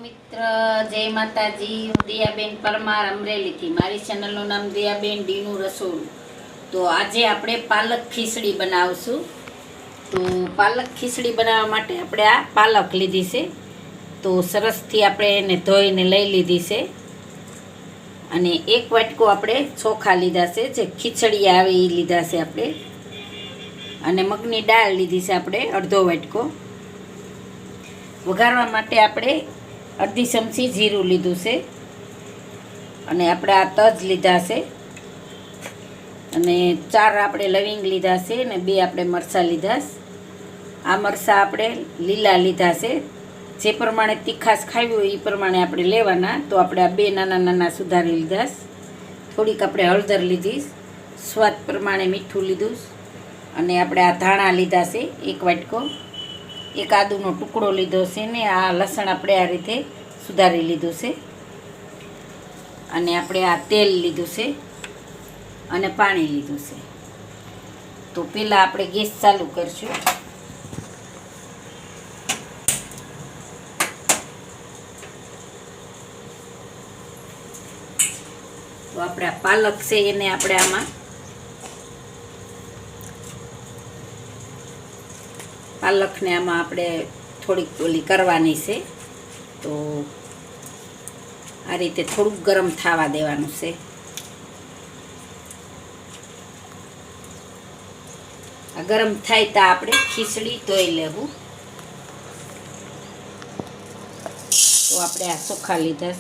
મિત્ર, જય માતાજી. હું દિયાબેન પરમાર અમરેલીથી. મારી ચેનલનું નામ દિયાબેન ડીનું રસોડું. તો આજે આપણે પાલક ખીચડી બનાવશું. તો પાલક ખીચડી બનાવવા માટે આપણે આ પાલક લીધી છે. તો સરસથી આપણે એને ધોઈને લઈ લીધી છે. અને એક વાટકો આપણે ચોખા લીધા છે, જે ખીચડી આવે એ લીધા છે આપણે. અને મગની દાળ લીધી છે આપણે અડધો વાટકો. વઘારવા માટે આપણે અડધી ચમચી જીરું લીધું છે. અને આપણે આ તજ લીધા છે. અને 4 આપણે લવિંગ લીધા છે. અને 2 આપણે મરચાં લીધા છે. આ મરચાં આપણે લીલા લીધા છે. જે પ્રમાણે તીખાશ ખાવી હોય એ પ્રમાણે આપણે લેવાના. તો આપણે આ 2 નાના નાના સુધારી લીધા છે. થોડીક આપણે હળદર લીધી, સ્વાદ પ્રમાણે મીઠું લીધું. અને આપણે આ ધાણા લીધા છે 1 વાટકો. એક આદુનો ટુકડો લીધો છે ને આ લસણ આપણે આ રીતે સુધારી લીધું છે. અને આપણે આ તેલ લીધું છે અને પાણી લીધું છે. તો પહેલાં આપણે ગેસ ચાલુ કરશું. તો આપણે આ પાલક છે એને આપણે આમાં પાલકને આમાં આપણે થોડીક ઓલી કરવાની છે. તો આ રીતે થોડુંક ગરમ થવા દેવાનું છે. આ ગરમ થાય તો આપણે ખીચડી ધોઈ લેવું. તો આપણે આ ચોખા લીધા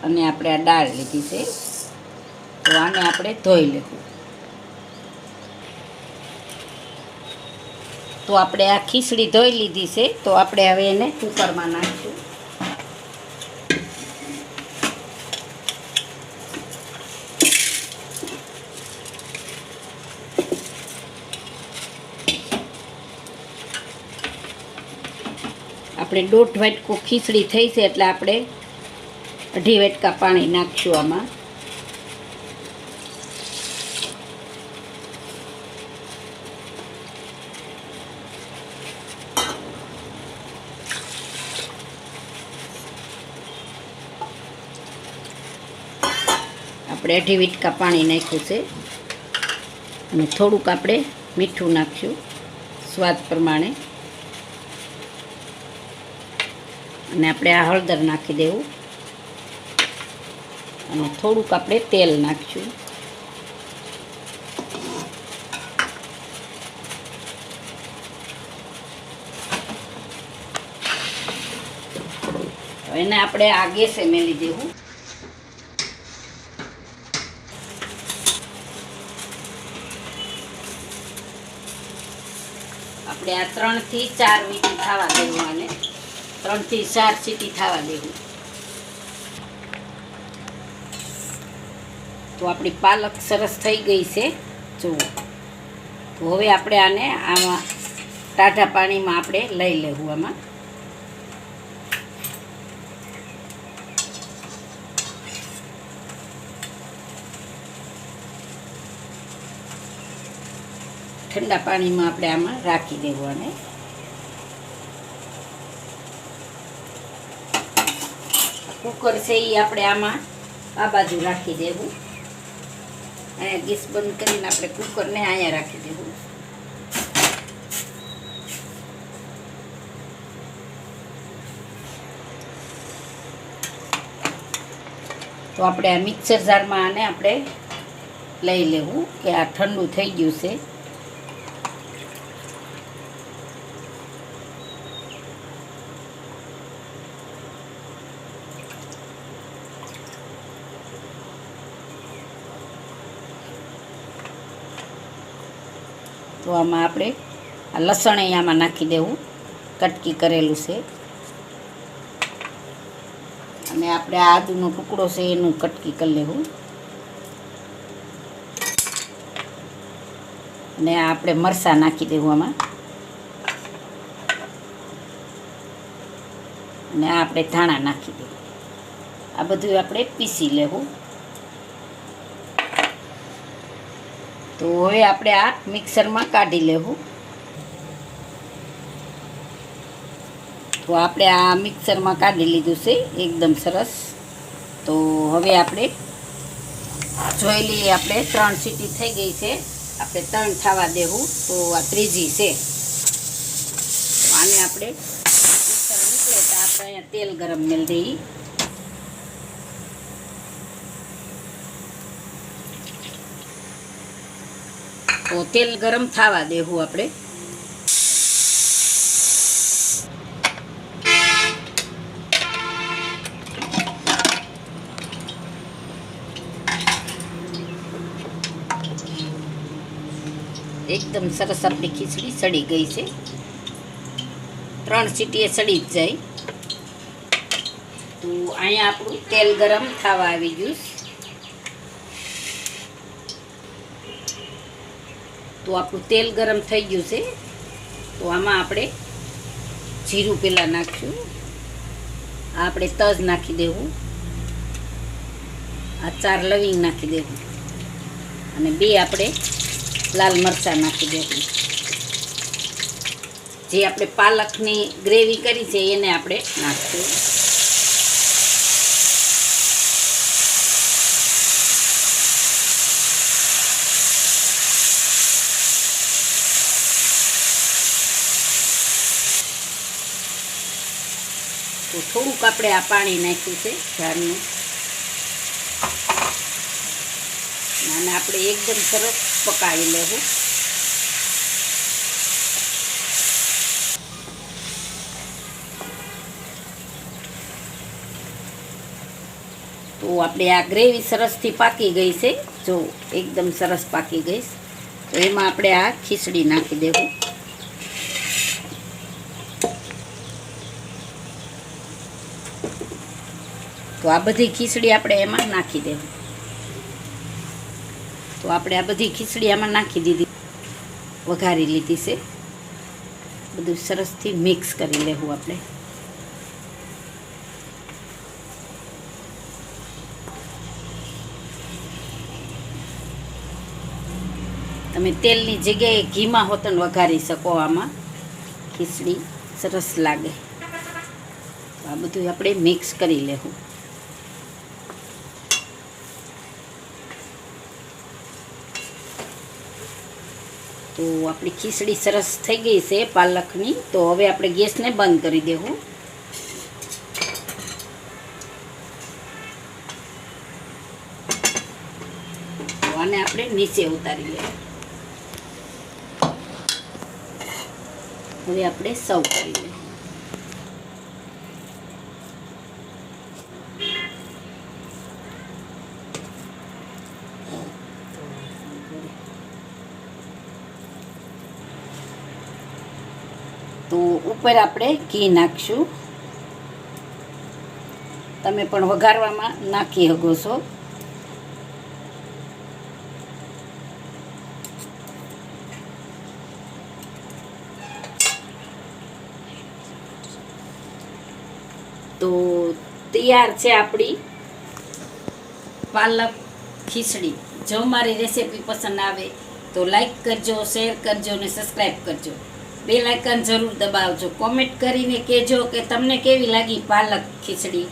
અને આપણે આ દાળ લીધી છે. તો આને આપણે ધોઈ લેવું. તો આપણે આ ખીચડી ધોઈ લીધી છે. તો આપણે હવે એને કુકરમાં નાખીશું. આપણે 1.5 વાટકો ખીચડી થઈ છે એટલે આપણે 2.5 વાટકા પાણી નાખશું આમાં. આપણે 2.5 વાટકા પાણી નાખ્યું છે. અને થોડુંક આપણે મીઠું નાખશું સ્વાદ પ્રમાણે. અને આપણે આ હળદર નાખી દેવું. અને થોડુંક આપણે તેલ નાખશું. એને આપણે આ ગેસે મેલી દેવું. આપણે આ 3 થી 4 વીટી થવા દેવું. આને 3 થી 4 સીટી થવા દેવું. તો આપણી પાલક સરસ થઈ ગઈ છે, જુઓ. તો હવે આપણે આને આમાં ટાઢા પાણીમાં આપણે લઈ લેવું. આમાં ઠંડા પાણીમાં આપણે આમાં રાખી દેવું. અને કુકર છે એ આપણે આમાં આ બાજુ રાખી દેવું. અહીંયા ગેસ બંધ કરીને આપણે કુકરને અહીંયા રાખી દેવું. તો આપણે આ મિક્સર જારમાં આને આપણે લઈ લેવું કે આ ઠંડુ થઈ ગયું છે. તો આમાં આપણે આ લસણ આમાં નાખી દેવું, કટકી કરેલું છે. અને આપણે આ આદુનો ટુકડો છે એનું કટકી કરી લેવું. અને આપણે મરચાં નાખી દેવું આમાં. અને આ આપણે ધાણા નાખી દેવું. આ બધું આપણે પીસી લેવું. તો હવે આપણે આ મિક્સરમાં કાઢી લેવું. તો આપણે આ મિક્સરમાં કાઢી લીધું છે એકદમ સરસ. તો હવે આપણે જોઈ લઈએ, આપણે 3 સીટી થઈ ગઈ છે, આપણે 3 થવા દેવું. તો આ ત્રીજી છે. તો આને આપણે મિક્સર નીકળે તો આપણે અહીંયા તેલ ગરમ મેળ દઈએ. તો તેલ ગરમ થવા દેવું આપણે. એકદમ સરસ આપણી ખીચડી સડી ગઈ છે. 3 સીટીએ સડી જ જાય. તો અહીંયા આપણું તેલ ગરમ થવા આવી ગયું. તો આપણું તેલ ગરમ થઈ ગયું છે. તો આમાં આપણે જીરું પહેલાં નાખશું. આ આપણે તજ નાખી દેવું. આ 4 લવિંગ નાખી દેવું અને 2 આપણે લાલ મરચાં નાખી દેવું. જે આપણે પાલકની ગ્રેવી કરી છે એને આપણે નાખશું. તો થોડુંક આપણે આ પાણી નાખ્યું છે ઝાડનું, અને આપણે એકદમ સરસ પકાવી લેવું. તો આપણે આ ગ્રેવી સરસથી પાકી ગઈ છે. જો એકદમ સરસ પાકી ગઈ. તો એમાં આપણે આ ખીચડી નાખી દેવું. તો આ બધી ખીચડી આપણે એમાં નાખી દેવું. તો આપણે આ બધી ખીચડી આમાં નાખી દીધી, વઘારી લીધી છે. બધું સરસથી મિક્સ કરી લેવું આપણે. તમે તેલની જગ્યાએ ઘીમાં હોતન વઘારી શકો. આમાં ખીચડી સરસ લાગે. આ બધું આપણે મિક્સ કરી લેવું. તો આપણી ખીચડી સરસ થઈ ગઈ છે પાલકની. તો હવે આપણે ગેસને બંધ કરી દેવું. તો આને આપણે નીચે ઉતારી લેવું. હવે આપણે સર્વ કરી લઈએ. તો ઉપર આપણે ઘી નાખશું. તમે પણ વઘારવામાં નાખી શકો છો. તો તૈયાર છે આપણી પાલક ખીચડી. જો મારી રેસીપી પસંદ આવે તો લાઈક કરજો, શેર કરજો અને સબસ્ક્રાઈબ કરજો. બેલ આઇકન જરૂર દબાવજો. કોમેન્ટ કરીને કહેજો કે તમને કેવી લાગી પાલક ખીચડી.